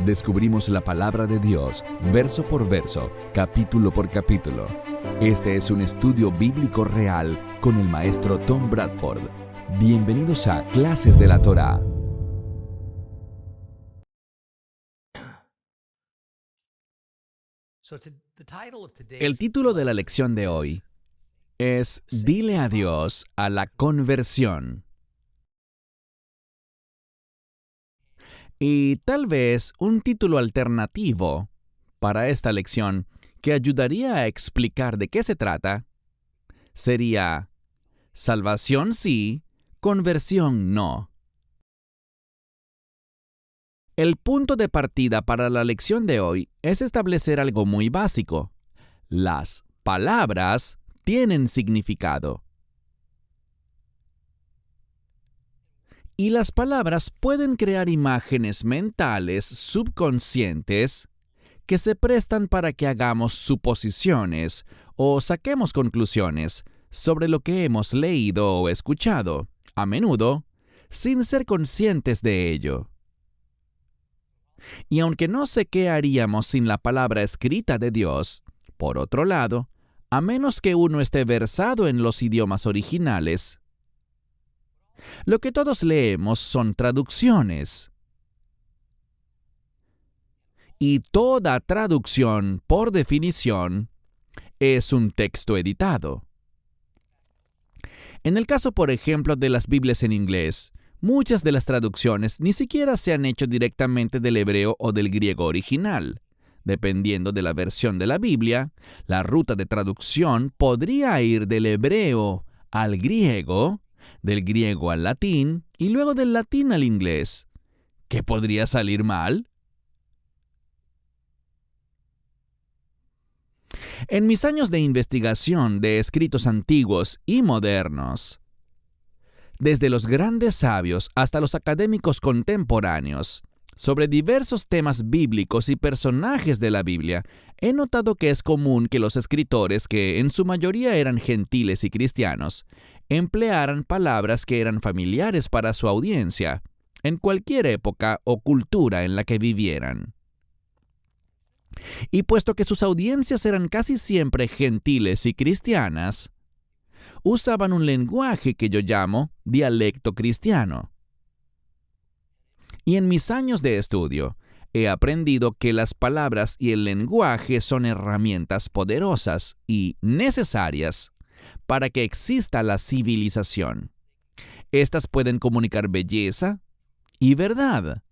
descubrimos la palabra de Dios, verso por verso, capítulo por capítulo. Este es un estudio bíblico real con el maestro Tom Bradford. Bienvenidos a Clases de la Torá. El título de la lección de hoy es Dile adiós a la conversión. Y tal vez un título alternativo para esta lección que ayudaría a explicar de qué se trata sería Salvación sí, conversión no. El punto de partida para la lección de hoy es establecer algo muy básico. Las palabras tienen significado. Y las palabras pueden crear imágenes mentales subconscientes que se prestan para que hagamos suposiciones o saquemos conclusiones sobre lo que hemos leído o escuchado, a menudo sin ser conscientes de ello. Y aunque no sé qué haríamos sin la palabra escrita de Dios, por otro lado, a menos que uno esté versado en los idiomas originales, lo que todos leemos son traducciones. Y toda traducción, por definición, es un texto editado. En el caso, por ejemplo, de las Biblias en inglés, muchas de las traducciones ni siquiera se han hecho directamente del hebreo o del griego original. Dependiendo de la versión de la Biblia, la ruta de traducción podría ir del hebreo al griego, del griego al latín y luego del latín al inglés. ¿Qué podría salir mal? En mis años de investigación de escritos antiguos y modernos, desde los grandes sabios hasta los académicos contemporáneos, sobre diversos temas bíblicos y personajes de la Biblia, he notado que es común que los escritores, que en su mayoría eran gentiles y cristianos, emplearan palabras que eran familiares para su audiencia, en cualquier época o cultura en la que vivieran. Y puesto que sus audiencias eran casi siempre gentiles y cristianas, usaban un lenguaje que yo llamo dialecto cristiano. Y en mis años de estudio, he aprendido que las palabras y el lenguaje son herramientas poderosas y necesarias para que exista la civilización. Estas pueden comunicar belleza y verdad,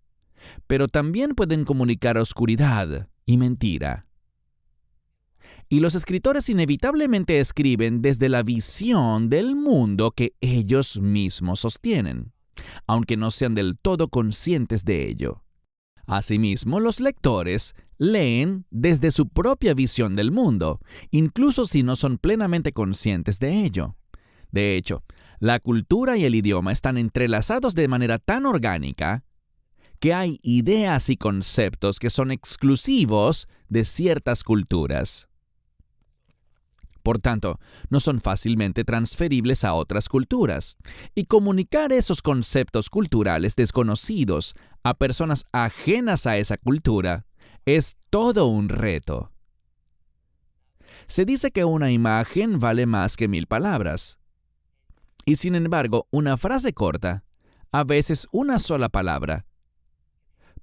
pero también pueden comunicar oscuridad y mentira. Y los escritores inevitablemente escriben desde la visión del mundo que ellos mismos sostienen, aunque no sean del todo conscientes de ello. Asimismo, los lectores leen desde su propia visión del mundo, incluso si no son plenamente conscientes de ello. De hecho, la cultura y el idioma están entrelazados de manera tan orgánica que hay ideas y conceptos que son exclusivos de ciertas culturas. Por tanto, no son fácilmente transferibles a otras culturas, y comunicar esos conceptos culturales desconocidos a personas ajenas a esa cultura es todo un reto. Se dice que una imagen vale más que 1000 palabras. Y sin embargo, una frase corta, a veces una sola palabra,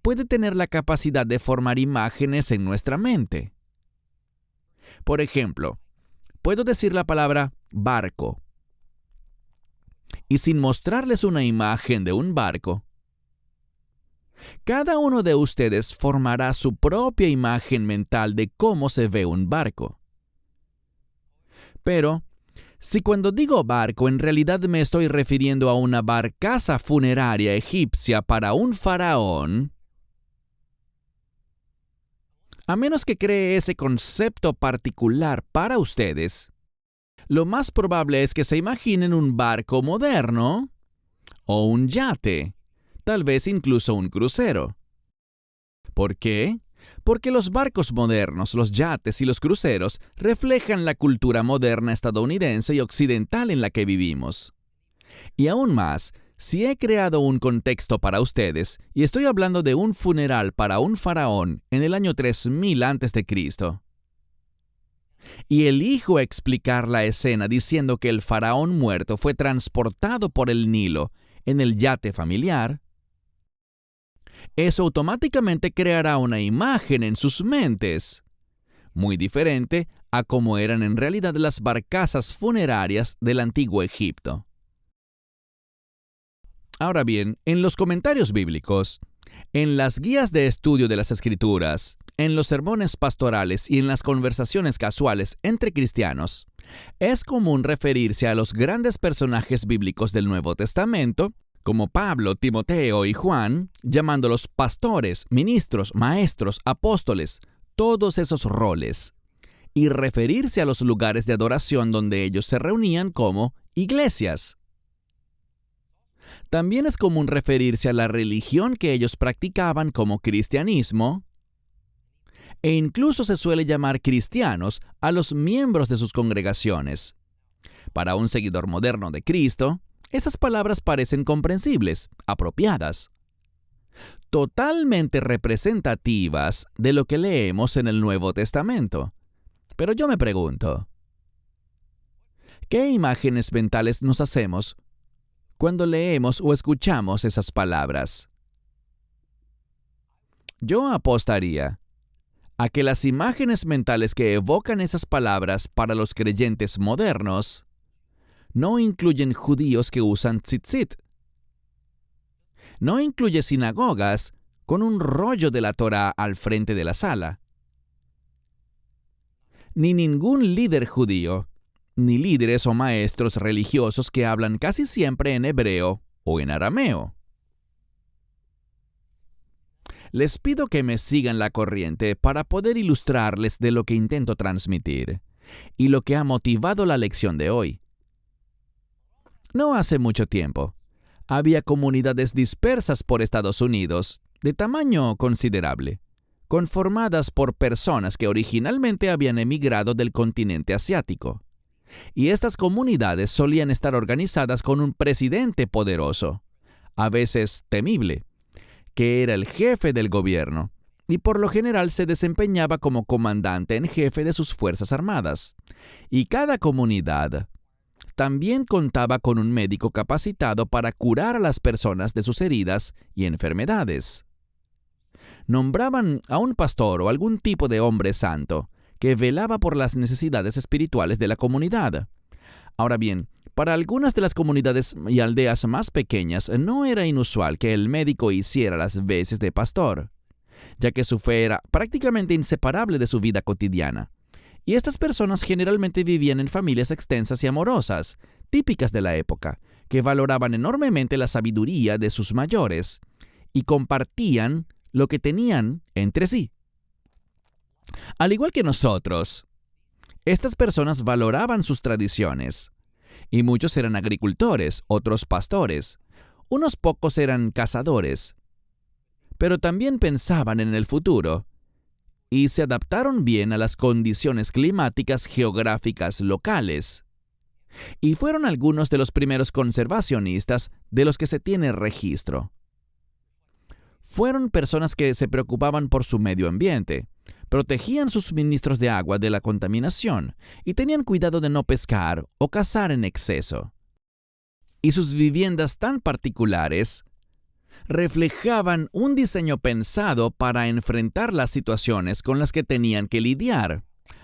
puede tener la capacidad de formar imágenes en nuestra mente. Por ejemplo, puedo decir la palabra barco, y sin mostrarles una imagen de un barco, cada uno de ustedes formará su propia imagen mental de cómo se ve un barco. Pero, si cuando digo barco en realidad me estoy refiriendo a una barcaza funeraria egipcia para un faraón, a menos que cree ese concepto particular para ustedes, lo más probable es que se imaginen un barco moderno o un yate, tal vez incluso un crucero. ¿Por qué? Porque los barcos modernos, los yates y los cruceros reflejan la cultura moderna estadounidense y occidental en la que vivimos. Y aún más, Si he creado un contexto para ustedes, y estoy hablando de un funeral para un faraón en el año 3000 a.C., y elijo explicar la escena diciendo que el faraón muerto fue transportado por el Nilo en el yate familiar, eso automáticamente creará una imagen en sus mentes, muy diferente a cómo eran en realidad las barcazas funerarias del antiguo Egipto. Ahora bien, en los comentarios bíblicos, en las guías de estudio de las Escrituras, en los sermones pastorales y en las conversaciones casuales entre cristianos, es común referirse a los grandes personajes bíblicos del Nuevo Testamento, como Pablo, Timoteo y Juan, llamándolos pastores, ministros, maestros, apóstoles, todos esos roles, y referirse a los lugares de adoración donde ellos se reunían como iglesias. También es común referirse a la religión que ellos practicaban como cristianismo, e incluso se suele llamar cristianos a los miembros de sus congregaciones. Para un seguidor moderno de Cristo, esas palabras parecen comprensibles, apropiadas, totalmente representativas de lo que leemos en el Nuevo Testamento. Pero yo me pregunto, ¿qué imágenes mentales nos hacemos cuando leemos o escuchamos esas palabras? Yo apostaría a que las imágenes mentales que evocan esas palabras para los creyentes modernos no incluyen judíos que usan tzitzit. No incluye sinagogas con un rollo de la Torá al frente de la sala. Ni ningún líder judío, ni líderes o maestros religiosos que hablan casi siempre en hebreo o en arameo. Les pido que me sigan la corriente para poder ilustrarles de lo que intento transmitir y lo que ha motivado la lección de hoy. No hace mucho tiempo, había comunidades dispersas por Estados Unidos, de tamaño considerable, conformadas por personas que originalmente habían emigrado del continente asiático. Y estas comunidades solían estar organizadas con un presidente poderoso, a veces temible, que era el jefe del gobierno, y por lo general se desempeñaba como comandante en jefe de sus fuerzas armadas. Y cada comunidad también contaba con un médico capacitado para curar a las personas de sus heridas y enfermedades. Nombraban a un pastor o algún tipo de hombre santo que velaba por las necesidades espirituales de la comunidad. Ahora bien, para algunas de las comunidades y aldeas más pequeñas no era inusual que el médico hiciera las veces de pastor, ya que su fe era prácticamente inseparable de su vida cotidiana. Y estas personas generalmente vivían en familias extensas y amorosas, típicas de la época, que valoraban enormemente la sabiduría de sus mayores y compartían lo que tenían entre sí. Al igual que nosotros, estas personas valoraban sus tradiciones, y muchos eran agricultores, otros pastores, unos pocos eran cazadores, pero también pensaban en el futuro y se adaptaron bien a las condiciones climáticas geográficas locales. Y fueron algunos de los primeros conservacionistas de los que se tiene registro. Fueron personas que se preocupaban por su medio ambiente, protegían sus suministros de agua de la contaminación y tenían cuidado de no pescar o cazar en exceso. Y sus viviendas tan particulares reflejaban un diseño pensado para enfrentar las situaciones con las que tenían que lidiar.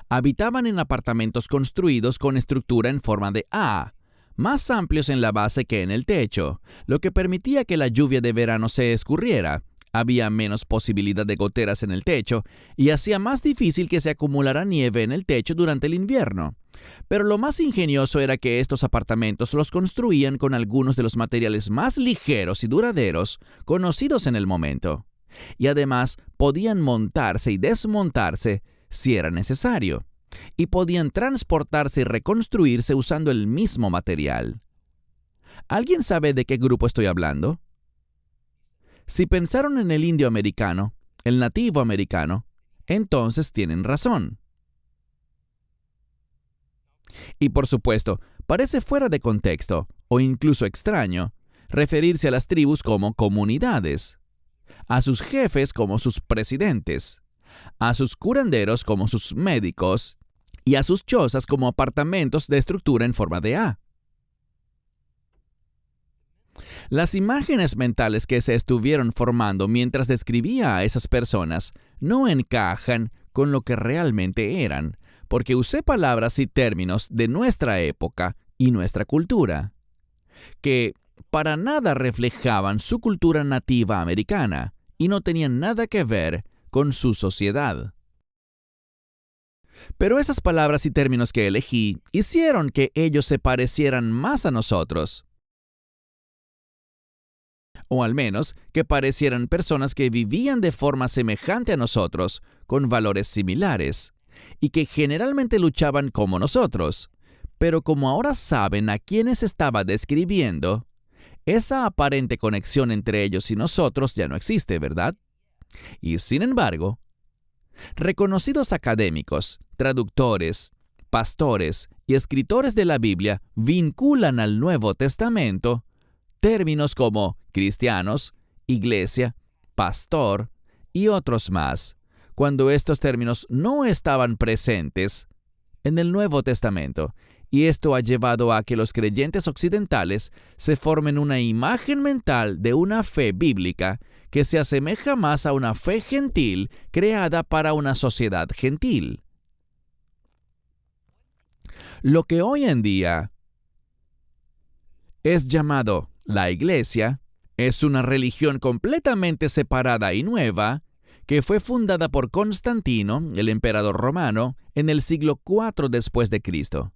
Habitaban en apartamentos construidos con estructura en forma de A, más amplios en la base que en el techo, lo que permitía que la lluvia de verano se escurriera. Había menos posibilidad de goteras en el techo y hacía más difícil que se acumulara nieve en el techo durante el invierno. Pero lo más ingenioso era que estos apartamentos los construían con algunos de los materiales más ligeros y duraderos conocidos en el momento. Y además podían montarse y desmontarse si era necesario, y podían transportarse y reconstruirse usando el mismo material. ¿Alguien sabe de qué grupo estoy hablando? Si pensaron en el indio americano, el nativo americano, entonces tienen razón. Y por supuesto, parece fuera de contexto, o incluso extraño, referirse a las tribus como comunidades, a sus jefes como sus presidentes, a sus curanderos como sus médicos y a sus chozas como apartamentos de estructura en forma de A. Las imágenes mentales que se estuvieron formando mientras describía a esas personas no encajan con lo que realmente eran, porque usé palabras y términos de nuestra época y nuestra cultura, que para nada reflejaban su cultura nativa americana y no tenían nada que ver con su sociedad. Pero esas palabras y términos que elegí hicieron que ellos se parecieran más a nosotros, o al menos que parecieran personas que vivían de forma semejante a nosotros, con valores similares, y que generalmente luchaban como nosotros. Pero como ahora saben a quiénes estaba describiendo, esa aparente conexión entre ellos y nosotros ya no existe, ¿verdad? Y sin embargo, reconocidos académicos, traductores, pastores y escritores de la Biblia vinculan al Nuevo Testamento términos como cristianos, iglesia, pastor y otros más, cuando estos términos no estaban presentes en el Nuevo Testamento, y esto ha llevado a que los creyentes occidentales se formen una imagen mental de una fe bíblica que se asemeja más a una fe gentil creada para una sociedad gentil. Lo que hoy en día es llamado la Iglesia es una religión completamente separada y nueva que fue fundada por Constantino, el emperador romano, en el siglo IV después de Cristo.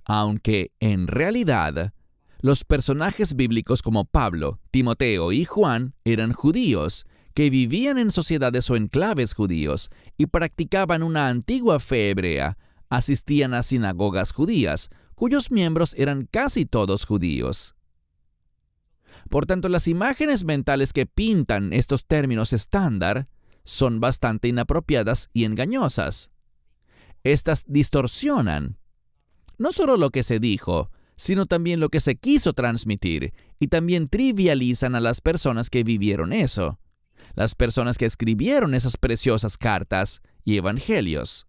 Aunque, en realidad, los personajes bíblicos como Pablo, Timoteo y Juan eran judíos, que vivían en sociedades o enclaves judíos y practicaban una antigua fe hebrea, asistían a sinagogas judías, cuyos miembros eran casi todos judíos. Por tanto, las imágenes mentales que pintan estos términos estándar son bastante inapropiadas y engañosas. Estas distorsionan no solo lo que se dijo, sino también lo que se quiso transmitir, y también trivializan a las personas que vivieron eso, las personas que escribieron esas preciosas cartas y evangelios.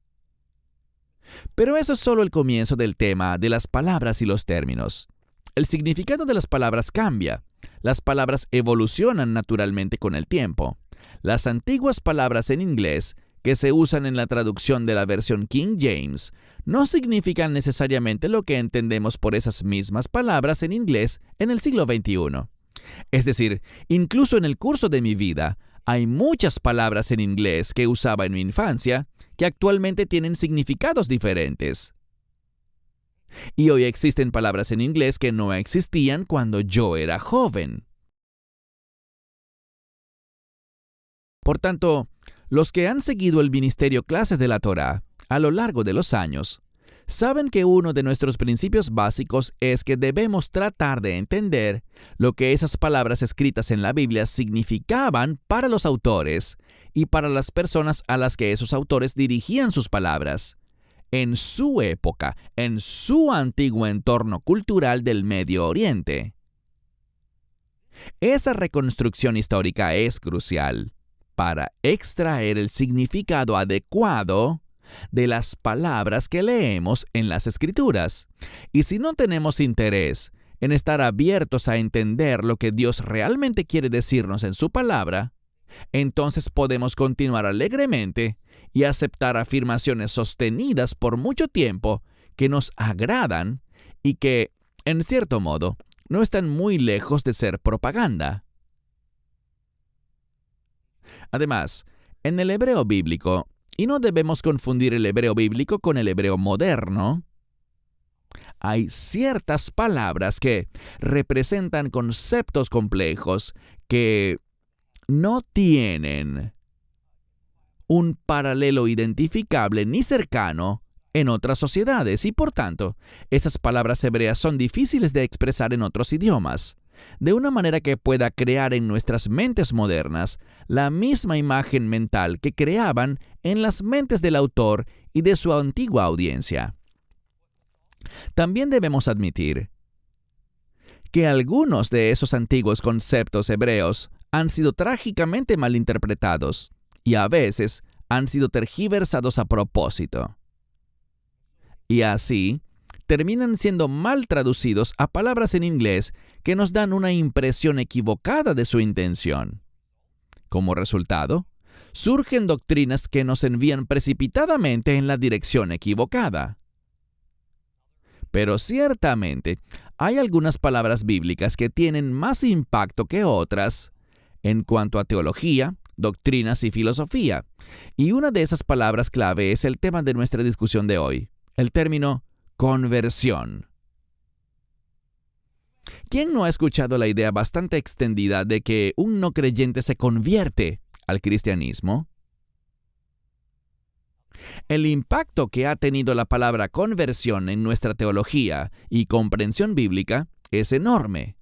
Pero eso es solo el comienzo del tema de las palabras y los términos. El significado de las palabras cambia. Las palabras evolucionan naturalmente con el tiempo. Las antiguas palabras en inglés que se usan en la traducción de la versión King James no significan necesariamente lo que entendemos por esas mismas palabras en inglés en el siglo XXI. Es decir, incluso en el curso de mi vida, hay muchas palabras en inglés que usaba en mi infancia que actualmente tienen significados diferentes. Y hoy existen palabras en inglés que no existían cuando yo era joven. Por tanto, los que han seguido el ministerio Clases de la Torá a lo largo de los años, saben que uno de nuestros principios básicos es que debemos tratar de entender lo que esas palabras escritas en la Biblia significaban para los autores y para las personas a las que esos autores dirigían sus palabras, en su época, en su antiguo entorno cultural del Medio Oriente. Esa reconstrucción histórica es crucial para extraer el significado adecuado de las palabras que leemos en las Escrituras. Y si no tenemos interés en estar abiertos a entender lo que Dios realmente quiere decirnos en su palabra, entonces podemos continuar alegremente y aceptar afirmaciones sostenidas por mucho tiempo que nos agradan y que, en cierto modo, no están muy lejos de ser propaganda. Además, en el hebreo bíblico, y no debemos confundir el hebreo bíblico con el hebreo moderno, hay ciertas palabras que representan conceptos complejos que no tienen un paralelo identificable ni cercano en otras sociedades y, por tanto, esas palabras hebreas son difíciles de expresar en otros idiomas, de una manera que pueda crear en nuestras mentes modernas la misma imagen mental que creaban en las mentes del autor y de su antigua audiencia. También debemos admitir que algunos de esos antiguos conceptos hebreos han sido trágicamente malinterpretados y a veces han sido tergiversados a propósito. Y así, terminan siendo mal traducidos a palabras en inglés que nos dan una impresión equivocada de su intención. Como resultado, surgen doctrinas que nos envían precipitadamente en la dirección equivocada. Pero ciertamente, hay algunas palabras bíblicas que tienen más impacto que otras en cuanto a teología, doctrinas y filosofía. Y una de esas palabras clave es el tema de nuestra discusión de hoy, el término conversión. ¿Quién no ha escuchado la idea bastante extendida de que un no creyente se convierte al cristianismo? El impacto que ha tenido la palabra conversión en nuestra teología y comprensión bíblica es enorme,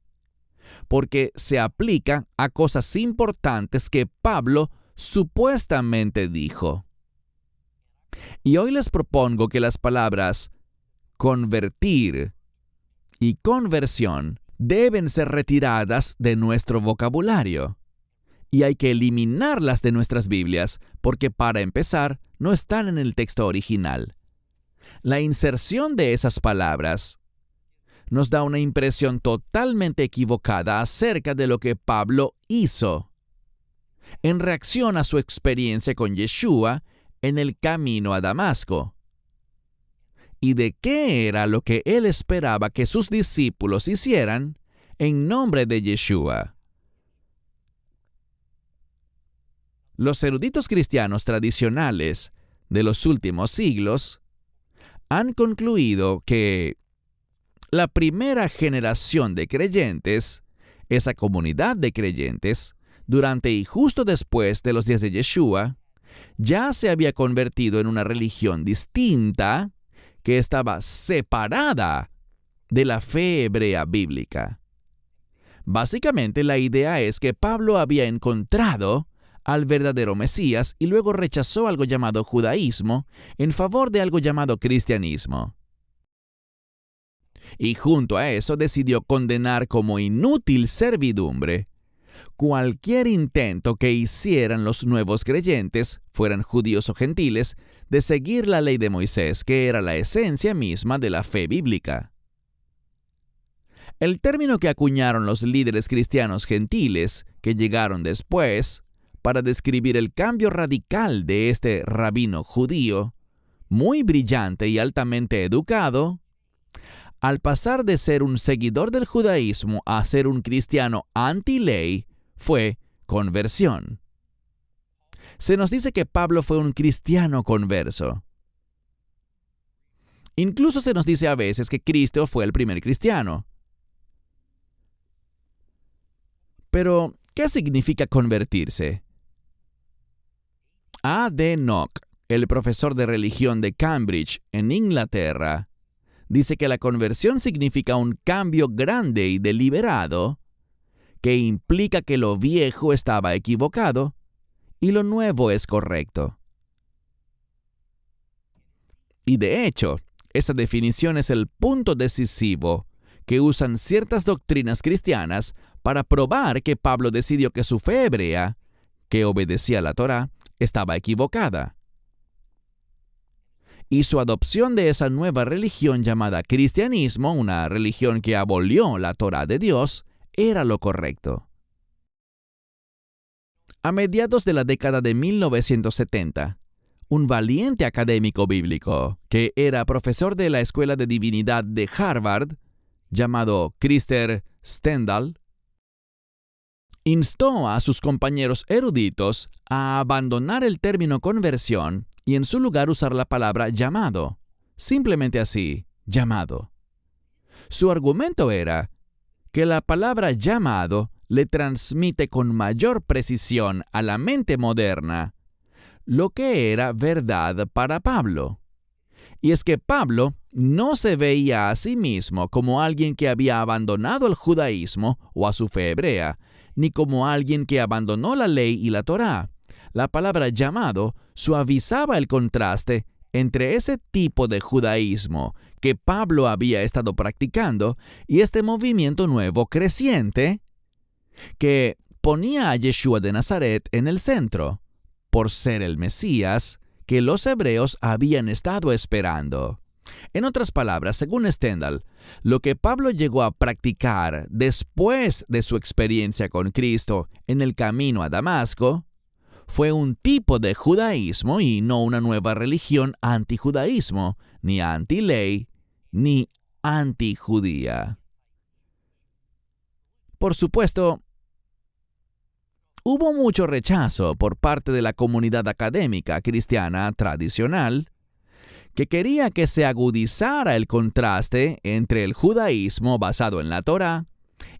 porque se aplica a cosas importantes que Pablo supuestamente dijo. Y hoy les propongo que las palabras convertir y conversión deben ser retiradas de nuestro vocabulario. Y hay que eliminarlas de nuestras Biblias porque, para empezar, no están en el texto original. La inserción de esas palabras nos da una impresión totalmente equivocada acerca de lo que Pablo hizo en reacción a su experiencia con Yeshua en el camino a Damasco, y de qué era lo que él esperaba que sus discípulos hicieran en nombre de Yeshua. Los eruditos cristianos tradicionales de los últimos siglos han concluido que la primera generación de creyentes, esa comunidad de creyentes, durante y justo después de los días de Yeshua, ya se había convertido en una religión distinta que estaba separada de la fe hebrea bíblica. Básicamente, la idea es que Pablo había encontrado al verdadero Mesías y luego rechazó algo llamado judaísmo en favor de algo llamado cristianismo. Y junto a eso decidió condenar como inútil servidumbre cualquier intento que hicieran los nuevos creyentes, fueran judíos o gentiles, de seguir la ley de Moisés, que era la esencia misma de la fe bíblica. El término que acuñaron los líderes cristianos gentiles que llegaron después para describir el cambio radical de este rabino judío, muy brillante y altamente educado, al pasar de ser un seguidor del judaísmo a ser un cristiano anti-ley, fue conversión. Se nos dice que Pablo fue un cristiano converso. Incluso se nos dice a veces que Cristo fue el primer cristiano. Pero, ¿qué significa convertirse? A. D. Nock, el profesor de religión de Cambridge, en Inglaterra, dice que la conversión significa un cambio grande y deliberado que implica que lo viejo estaba equivocado y lo nuevo es correcto. Y de hecho, esa definición es el punto decisivo que usan ciertas doctrinas cristianas para probar que Pablo decidió que su fe hebrea, que obedecía a la Torá, estaba equivocada. Y su adopción de esa nueva religión llamada cristianismo, una religión que abolió la Torá de Dios, era lo correcto. A mediados de la década de 1970, un valiente académico bíblico que era profesor de la Escuela de Divinidad de Harvard, llamado Krister Stendhal, instó a sus compañeros eruditos a abandonar el término conversión y en su lugar usar la palabra llamado. Simplemente así, llamado. Su argumento era que la palabra llamado le transmite con mayor precisión a la mente moderna lo que era verdad para Pablo. Y es que Pablo no se veía a sí mismo como alguien que había abandonado el judaísmo o a su fe hebrea, ni como alguien que abandonó la ley y la Torá. La palabra llamado suavizaba el contraste entre ese tipo de judaísmo que Pablo había estado practicando y este movimiento nuevo creciente que ponía a Yeshua de Nazaret en el centro, por ser el Mesías que los hebreos habían estado esperando. En otras palabras, según Stendhal, lo que Pablo llegó a practicar después de su experiencia con Cristo en el camino a Damasco fue un tipo de judaísmo y no una nueva religión antijudaísmo, ni anti-ley, ni antijudía. Por supuesto, hubo mucho rechazo por parte de la comunidad académica cristiana tradicional que quería que se agudizara el contraste entre el judaísmo basado en la Torá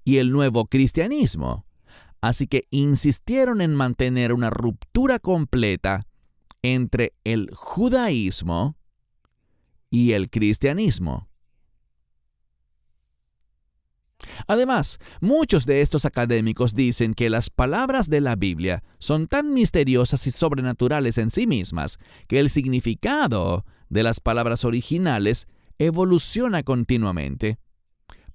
y el nuevo cristianismo. Así que insistieron en mantener una ruptura completa entre el judaísmo y el cristianismo. Además, muchos de estos académicos dicen que las palabras de la Biblia son tan misteriosas y sobrenaturales en sí mismas que el significado de las palabras originales evoluciona continuamente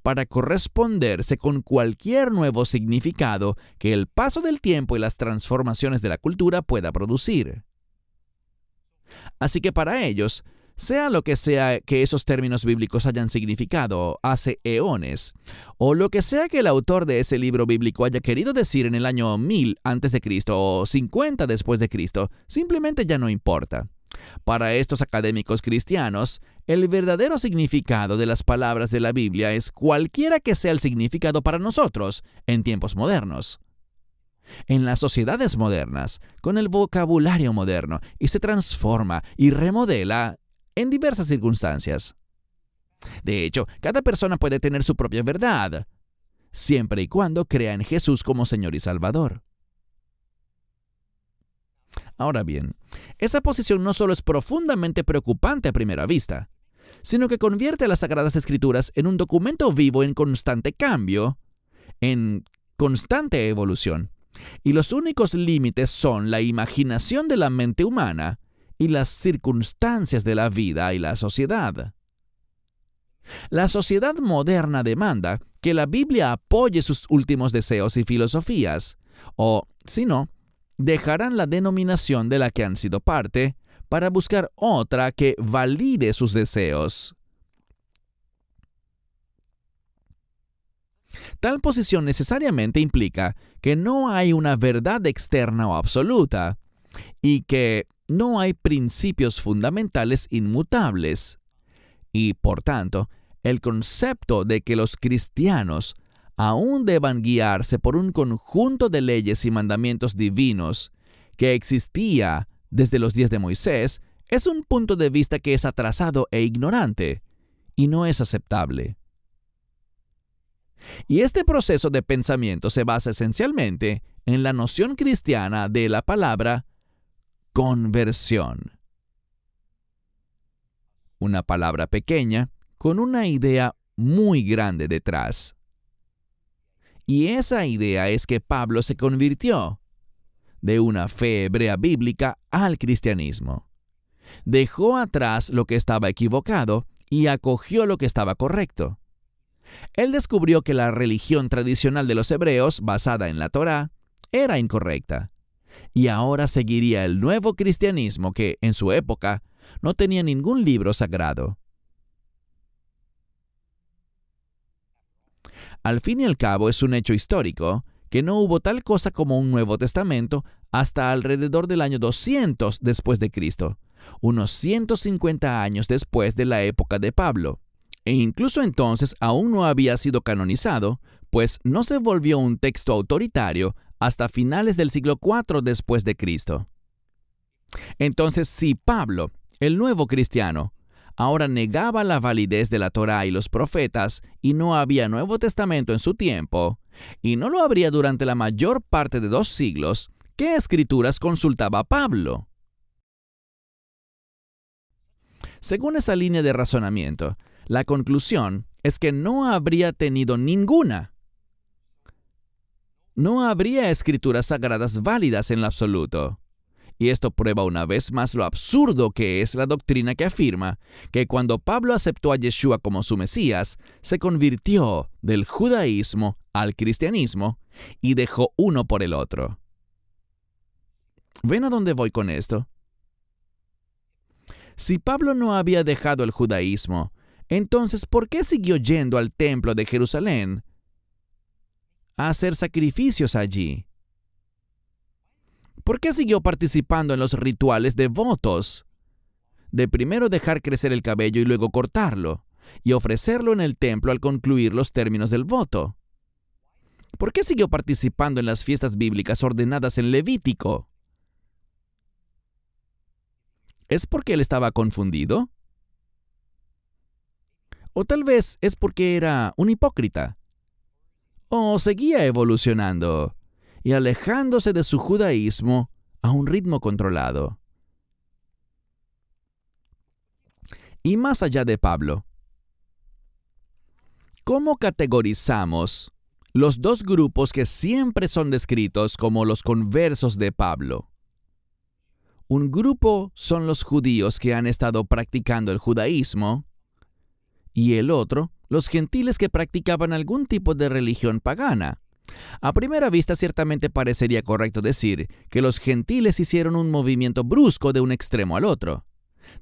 para corresponderse con cualquier nuevo significado que el paso del tiempo y las transformaciones de la cultura pueda producir. Así que para ellos, sea lo que sea que esos términos bíblicos hayan significado hace eones, o lo que sea que el autor de ese libro bíblico haya querido decir en el año 1000 a.C. o 50 después de Cristo, simplemente ya no importa. Para estos académicos cristianos, el verdadero significado de las palabras de la Biblia es cualquiera que sea el significado para nosotros en tiempos modernos. En las sociedades modernas, con el vocabulario moderno, y se transforma y remodela en diversas circunstancias. De hecho, cada persona puede tener su propia verdad, siempre y cuando crea en Jesús como Señor y Salvador. Ahora bien, esa posición no solo es profundamente preocupante a primera vista, sino que convierte a las Sagradas Escrituras en un documento vivo en constante cambio, en constante evolución, y los únicos límites son la imaginación de la mente humana y las circunstancias de la vida y la sociedad. La sociedad moderna demanda que la Biblia apoye sus últimos deseos y filosofías, o, si no, dejarán la denominación de la que han sido parte para buscar otra que valide sus deseos. Tal posición necesariamente implica que no hay una verdad externa o absoluta y que no hay principios fundamentales inmutables. Y, por tanto, el concepto de que los cristianos aún deban guiarse por un conjunto de leyes y mandamientos divinos que existía desde los días de Moisés es un punto de vista que es atrasado e ignorante, y no es aceptable. Y este proceso de pensamiento se basa esencialmente en la noción cristiana de la palabra conversión. Una palabra pequeña con una idea muy grande detrás. Y esa idea es que Pablo se convirtió de una fe hebrea bíblica al cristianismo. Dejó atrás lo que estaba equivocado y acogió lo que estaba correcto. Él descubrió que la religión tradicional de los hebreos, basada en la Torá, era incorrecta. Y ahora seguiría el nuevo cristianismo que, en su época, no tenía ningún libro sagrado. Al fin y al cabo, es un hecho histórico que no hubo tal cosa como un Nuevo Testamento hasta alrededor del año 200 después de Cristo, unos 150 años después de la época de Pablo. E incluso entonces aún no había sido canonizado, pues no se volvió un texto autoritario hasta finales del siglo IV después de Cristo. Entonces, si Pablo, el nuevo cristiano, ahora negaba la validez de la Torá y los profetas y no había Nuevo Testamento en su tiempo, y no lo habría durante la mayor parte de 2 siglos, ¿qué escrituras consultaba Pablo? Según esa línea de razonamiento, la conclusión es que no habría tenido ninguna. No habría escrituras sagradas válidas en lo absoluto. Y esto prueba una vez más lo absurdo que es la doctrina que afirma que cuando Pablo aceptó a Yeshua como su Mesías, se convirtió del judaísmo al cristianismo y dejó uno por el otro. ¿Ven a dónde voy con esto? Si Pablo no había dejado el judaísmo, entonces ¿por qué siguió yendo al templo de Jerusalén a hacer sacrificios allí? ¿Por qué siguió participando en los rituales devotos de primero dejar crecer el cabello y luego cortarlo, y ofrecerlo en el templo al concluir los términos del voto? ¿Por qué siguió participando en las fiestas bíblicas ordenadas en Levítico? ¿Es porque él estaba confundido? ¿O tal vez es porque era un hipócrita? ¿O seguía evolucionando y alejándose de su judaísmo a un ritmo controlado? Y más allá de Pablo, ¿cómo categorizamos los dos grupos que siempre son descritos como los conversos de Pablo? Un grupo son los judíos que han estado practicando el judaísmo y el otro, los gentiles que practicaban algún tipo de religión pagana. A primera vista ciertamente parecería correcto decir que los gentiles hicieron un movimiento brusco de un extremo al otro,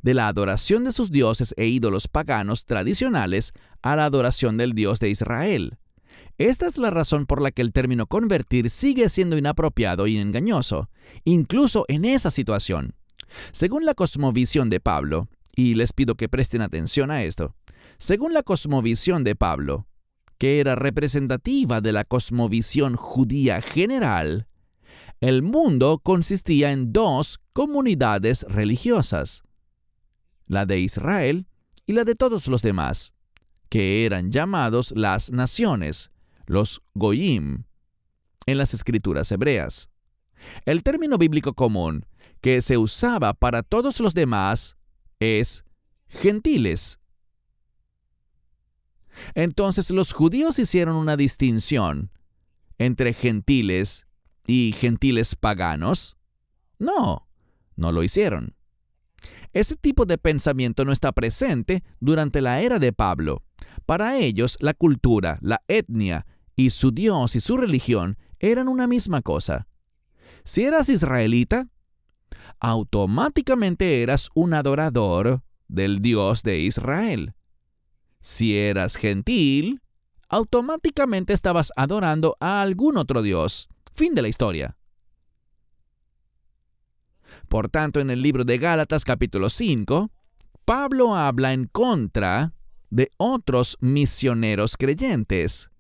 de la adoración de sus dioses e ídolos paganos tradicionales a la adoración del Dios de Israel. Esta es la razón por la que el término convertir sigue siendo inapropiado y engañoso, incluso en esa situación. Según la cosmovisión de Pablo, y les pido que presten atención a esto, según la cosmovisión de Pablo, que era representativa de la cosmovisión judía general, el mundo consistía en dos comunidades religiosas, la de Israel y la de todos los demás, que eran llamados las naciones, los goyim, en las escrituras hebreas. El término bíblico común que se usaba para todos los demás es gentiles. Entonces los judíos hicieron una distinción entre gentiles y gentiles paganos. No lo hicieron. Ese tipo de pensamiento no está presente durante la era de Pablo. Para ellos, la cultura, la etnia y su Dios y su religión eran una misma cosa. Si eras israelita, automáticamente eras un adorador del Dios de Israel. Si eras gentil, automáticamente estabas adorando a algún otro Dios. Fin de la historia. Por tanto, en el libro de Gálatas capítulo 5, Pablo habla en contra de otros misioneros creyentes,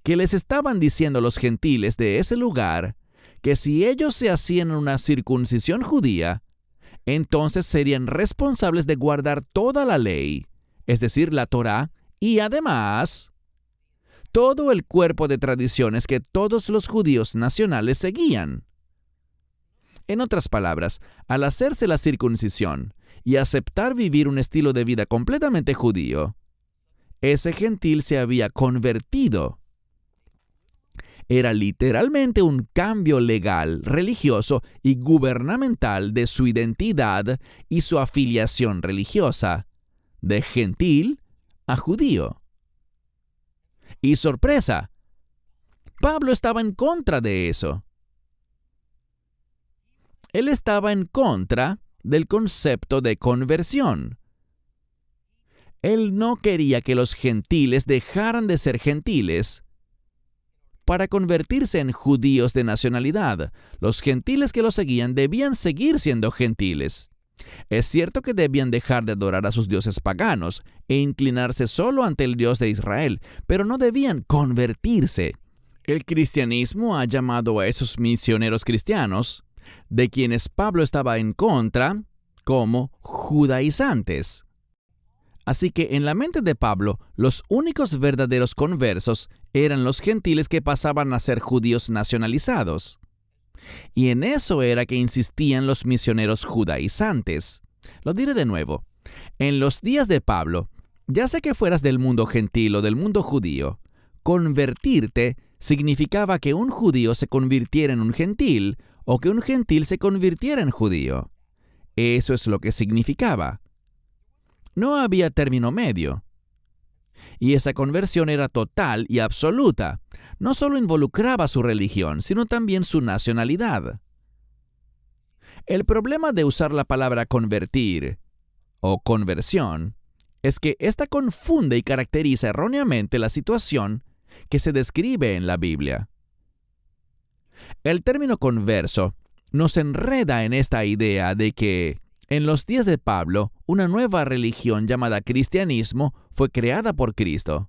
que les estaban diciendo a los gentiles de ese lugar que si ellos se hacían una circuncisión judía, entonces serían responsables de guardar toda la ley, es decir, la Torá, y además todo el cuerpo de tradiciones que todos los judíos nacionales seguían. En otras palabras, al hacerse la circuncisión y aceptar vivir un estilo de vida completamente judío, ese gentil se había convertido. Era literalmente un cambio legal, religioso y gubernamental de su identidad y su afiliación religiosa, de gentil a judío. Y sorpresa, Pablo estaba en contra de eso. Él estaba en contra del concepto de conversión. Él no quería que los gentiles dejaran de ser gentiles para convertirse en judíos de nacionalidad. Los gentiles que lo seguían debían seguir siendo gentiles. Es cierto que debían dejar de adorar a sus dioses paganos e inclinarse solo ante el Dios de Israel, pero no debían convertirse. El cristianismo ha llamado a esos misioneros cristianos, de quienes Pablo estaba en contra, como judaizantes. Así que en la mente de Pablo, los únicos verdaderos conversos eran los gentiles que pasaban a ser judíos nacionalizados. Y en eso era que insistían los misioneros judaizantes. Lo diré de nuevo. En los días de Pablo, ya sea que fueras del mundo gentil o del mundo judío, convertirte significaba que un judío se convirtiera en un gentil o que un gentil se convirtiera en judío. Eso es lo que significaba. No había término medio. Y esa conversión era total y absoluta. No solo involucraba su religión, sino también su nacionalidad. El problema de usar la palabra convertir o conversión es que ésta confunde y caracteriza erróneamente la situación que se describe en la Biblia. El término converso nos enreda en esta idea de que, en los días de Pablo, una nueva religión llamada cristianismo fue creada por Cristo,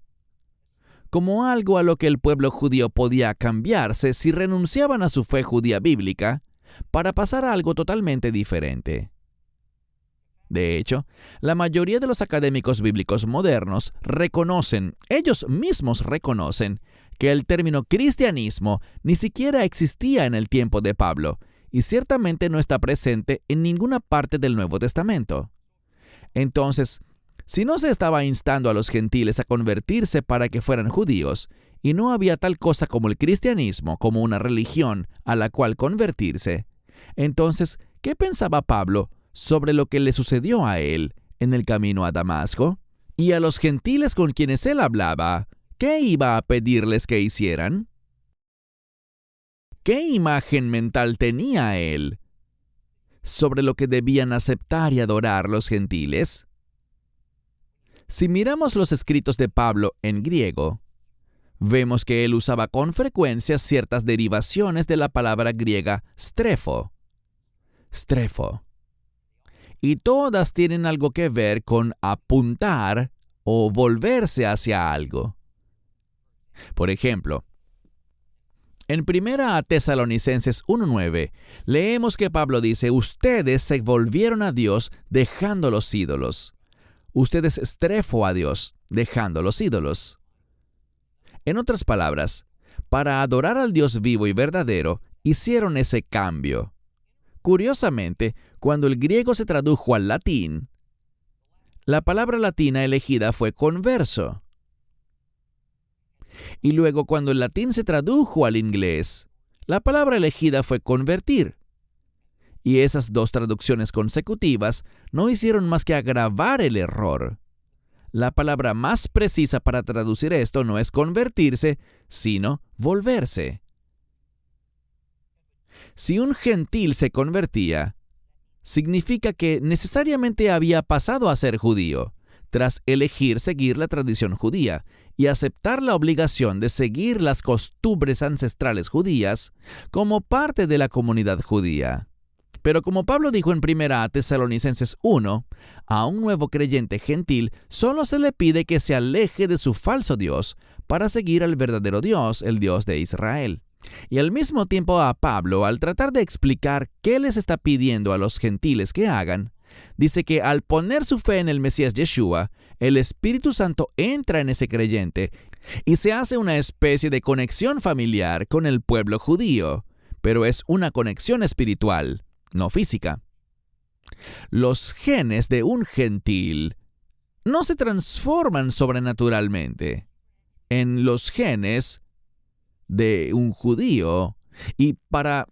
como algo a lo que el pueblo judío podía cambiarse si renunciaban a su fe judía bíblica para pasar a algo totalmente diferente. De hecho, la mayoría de los académicos bíblicos modernos ellos mismos reconocen, que el término cristianismo ni siquiera existía en el tiempo de Pablo, y ciertamente no está presente en ninguna parte del Nuevo Testamento. Entonces, si no se estaba instando a los gentiles a convertirse para que fueran judíos, y no había tal cosa como el cristianismo como una religión a la cual convertirse, entonces, ¿qué pensaba Pablo sobre lo que le sucedió a él en el camino a Damasco? Y a los gentiles con quienes él hablaba, ¿qué iba a pedirles que hicieran? ¿Qué imagen mental tenía él sobre lo que debían aceptar y adorar los gentiles? Si miramos los escritos de Pablo en griego, vemos que él usaba con frecuencia ciertas derivaciones de la palabra griega strefo. Y todas tienen algo que ver con apuntar o volverse hacia algo. Por ejemplo, en 1 Tesalonicenses 1:9, leemos que Pablo dice: ustedes se volvieron a Dios dejando los ídolos. Ustedes strefo a Dios dejando los ídolos. En otras palabras, para adorar al Dios vivo y verdadero, hicieron ese cambio. Curiosamente, cuando el griego se tradujo al latín, la palabra latina elegida fue converso. Y luego, cuando el latín se tradujo al inglés, la palabra elegida fue convertir. Y esas dos traducciones consecutivas no hicieron más que agravar el error. La palabra más precisa para traducir esto no es convertirse, sino volverse. Si un gentil se convertía, significa que necesariamente había pasado a ser judío, tras elegir seguir la tradición judía y aceptar la obligación de seguir las costumbres ancestrales judías como parte de la comunidad judía. Pero como Pablo dijo en 1 Tesalonicenses 1, a un nuevo creyente gentil solo se le pide que se aleje de su falso Dios para seguir al verdadero Dios, el Dios de Israel. Y al mismo tiempo a Pablo, al tratar de explicar qué les está pidiendo a los gentiles que hagan, dice que al poner su fe en el Mesías Yeshua, el Espíritu Santo entra en ese creyente y se hace una especie de conexión familiar con el pueblo judío, pero es una conexión espiritual, no física. Los genes de un gentil no se transforman sobrenaturalmente en los genes de un judío. Y para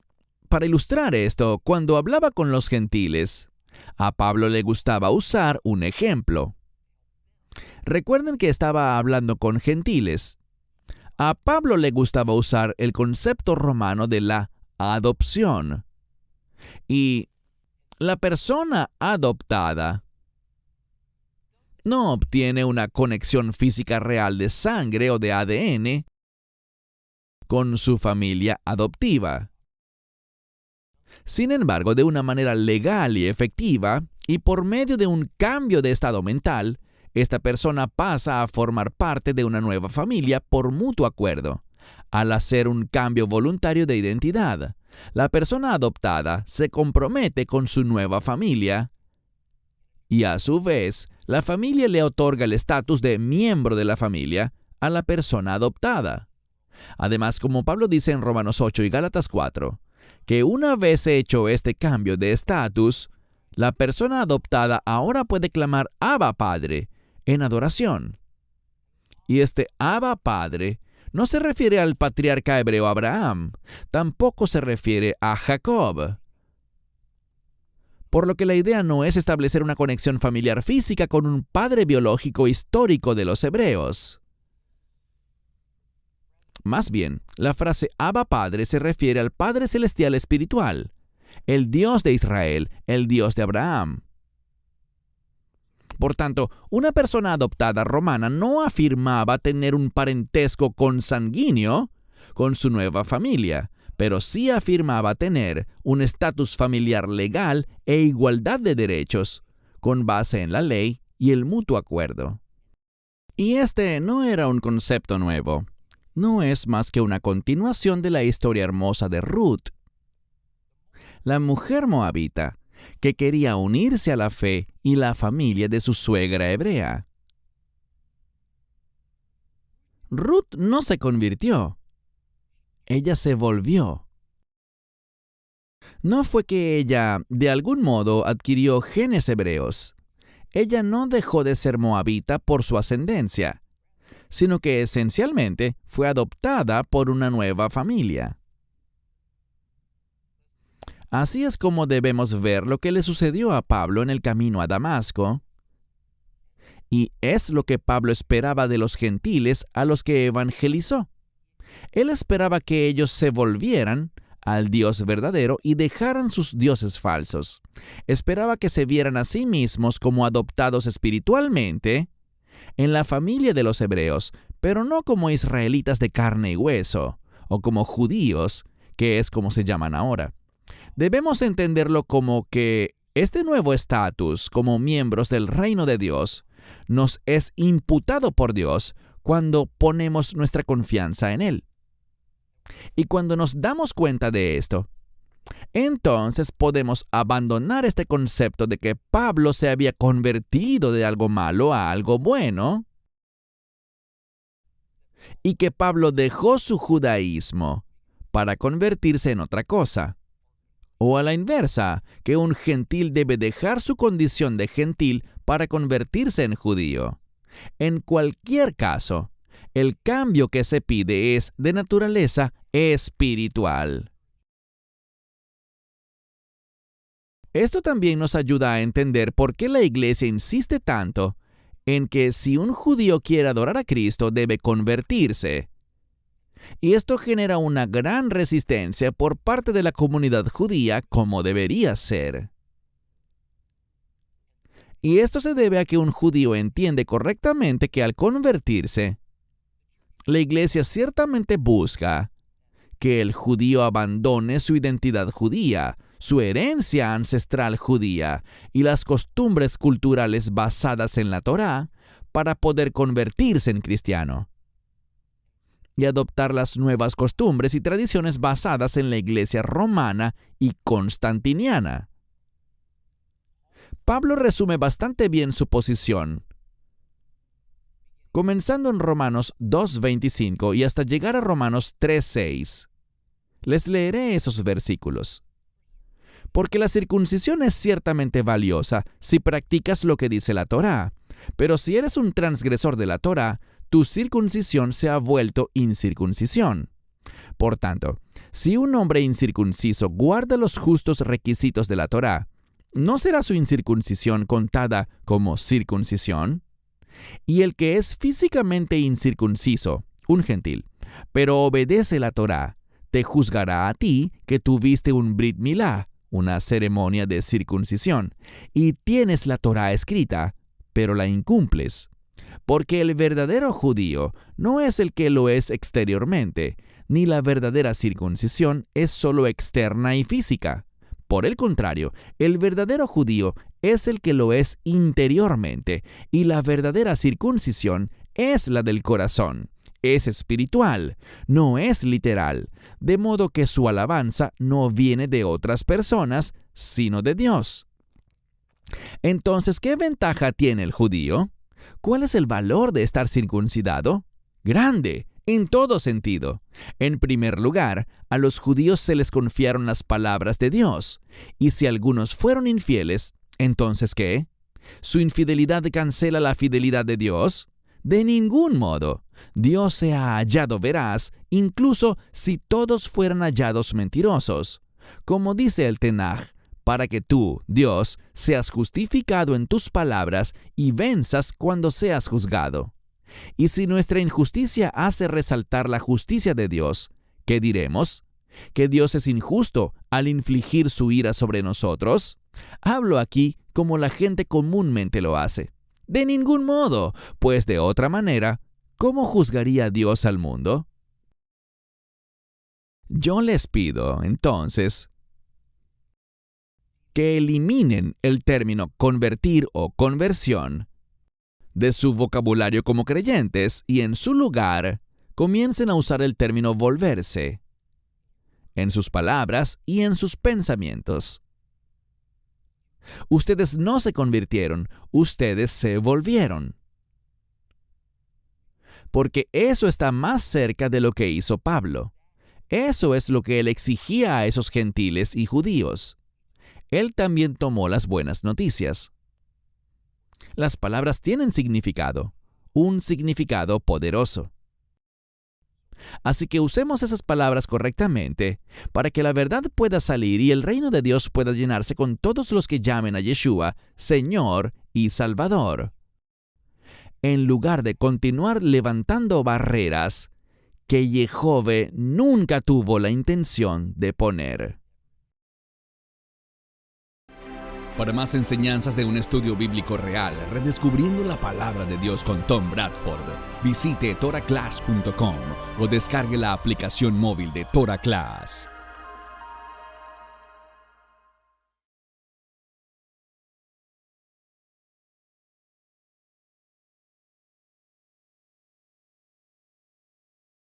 ilustrar esto, cuando hablaba con los gentiles, a Pablo le gustaba usar un ejemplo. Recuerden que estaba hablando con gentiles. A Pablo le gustaba usar el concepto romano de la adopción. Y la persona adoptada no obtiene una conexión física real de sangre o de ADN con su familia adoptiva. Sin embargo, de una manera legal y efectiva, y por medio de un cambio de estado mental, esta persona pasa a formar parte de una nueva familia por mutuo acuerdo. Al hacer un cambio voluntario de identidad, la persona adoptada se compromete con su nueva familia y a su vez, la familia le otorga el estatus de miembro de la familia a la persona adoptada. Además, como Pablo dice en Romanos 8 y Gálatas 4, que una vez hecho este cambio de estatus, la persona adoptada ahora puede clamar Abba Padre en adoración. Y este Abba Padre no se refiere al patriarca hebreo Abraham, tampoco se refiere a Jacob. Por lo que la idea no es establecer una conexión familiar física con un padre biológico histórico de los hebreos. Más bien, la frase Abba Padre se refiere al Padre Celestial Espiritual, el Dios de Israel, el Dios de Abraham. Por tanto, una persona adoptada romana no afirmaba tener un parentesco consanguíneo con su nueva familia, pero sí afirmaba tener un estatus familiar legal e igualdad de derechos, con base en la ley y el mutuo acuerdo. Y este no era un concepto nuevo. No es más que una continuación de la historia hermosa de Ruth, la mujer moabita, que quería unirse a la fe y la familia de su suegra hebrea. Ruth no se convirtió. Ella se volvió. No fue que ella, de algún modo, adquirió genes hebreos. Ella no dejó de ser moabita por su ascendencia, sino que esencialmente fue adoptada por una nueva familia. Así es como debemos ver lo que le sucedió a Pablo en el camino a Damasco, y es lo que Pablo esperaba de los gentiles a los que evangelizó. Él esperaba que ellos se volvieran al Dios verdadero y dejaran sus dioses falsos. Esperaba que se vieran a sí mismos como adoptados espiritualmente en la familia de los hebreos, pero no como israelitas de carne y hueso, o como judíos, que es como se llaman ahora. Debemos entenderlo como que este nuevo estatus como miembros del reino de Dios nos es imputado por Dios cuando ponemos nuestra confianza en Él. Y cuando nos damos cuenta de esto, entonces podemos abandonar este concepto de que Pablo se había convertido de algo malo a algo bueno y que Pablo dejó su judaísmo para convertirse en otra cosa. O a la inversa, que un gentil debe dejar su condición de gentil para convertirse en judío. En cualquier caso, el cambio que se pide es de naturaleza espiritual. Esto también nos ayuda a entender por qué la Iglesia insiste tanto en que si un judío quiere adorar a Cristo debe convertirse. Y esto genera una gran resistencia por parte de la comunidad judía, como debería ser. Y esto se debe a que un judío entiende correctamente que al convertirse, la Iglesia ciertamente busca que el judío abandone su identidad judía, su herencia ancestral judía y las costumbres culturales basadas en la Torá para poder convertirse en cristiano y adoptar las nuevas costumbres y tradiciones basadas en la Iglesia romana y constantiniana. Pablo resume bastante bien su posición, comenzando en Romanos 2:25 y hasta llegar a Romanos 3:6. Les leeré esos versículos. Porque la circuncisión es ciertamente valiosa si practicas lo que dice la Torá, pero si eres un transgresor de la Torá, tu circuncisión se ha vuelto incircuncisión. Por tanto, si un hombre incircunciso guarda los justos requisitos de la Torá, ¿no será su incircuncisión contada como circuncisión? Y el que es físicamente incircunciso, un gentil, pero obedece la Torá, te juzgará a ti que tuviste un Brit Milá, una ceremonia de circuncisión, y tienes la Torá escrita, pero la incumples. Porque el verdadero judío no es el que lo es exteriormente, ni la verdadera circuncisión es solo externa y física. Por el contrario, el verdadero judío es el que lo es interiormente, y la verdadera circuncisión es la del corazón. Es espiritual, no es literal, de modo que su alabanza no viene de otras personas, sino de Dios. Entonces, ¿qué ventaja tiene el judío? ¿Cuál es el valor de estar circuncidado? Grande, en todo sentido. En primer lugar, a los judíos se les confiaron las palabras de Dios, y si algunos fueron infieles, ¿entonces qué? ¿Su infidelidad cancela la fidelidad de Dios? De ningún modo. Dios se ha hallado veraz, incluso si todos fueran hallados mentirosos. Como dice el Tenaj, para que tú, Dios, seas justificado en tus palabras y venzas cuando seas juzgado. Y si nuestra injusticia hace resaltar la justicia de Dios, ¿qué diremos? ¿Que Dios es injusto al infligir su ira sobre nosotros? Hablo aquí como la gente comúnmente lo hace. De ningún modo, pues de otra manera, ¿cómo juzgaría Dios al mundo? Yo les pido, entonces, que eliminen el término convertir o conversión de su vocabulario como creyentes y en su lugar comiencen a usar el término volverse en sus palabras y en sus pensamientos. Ustedes no se convirtieron, ustedes se volvieron. Porque eso está más cerca de lo que hizo Pablo. Eso es lo que él exigía a esos gentiles y judíos. Él también tomó las buenas noticias. Las palabras tienen significado, un significado poderoso. Así que usemos esas palabras correctamente para que la verdad pueda salir y el reino de Dios pueda llenarse con todos los que llamen a Yeshua Señor y Salvador, en lugar de continuar levantando barreras que Jehova nunca tuvo la intención de poner. Para más enseñanzas de un estudio bíblico real, redescubriendo la palabra de Dios con Tom Bradford, visite torahclass.com o descargue la aplicación móvil de Torah Class.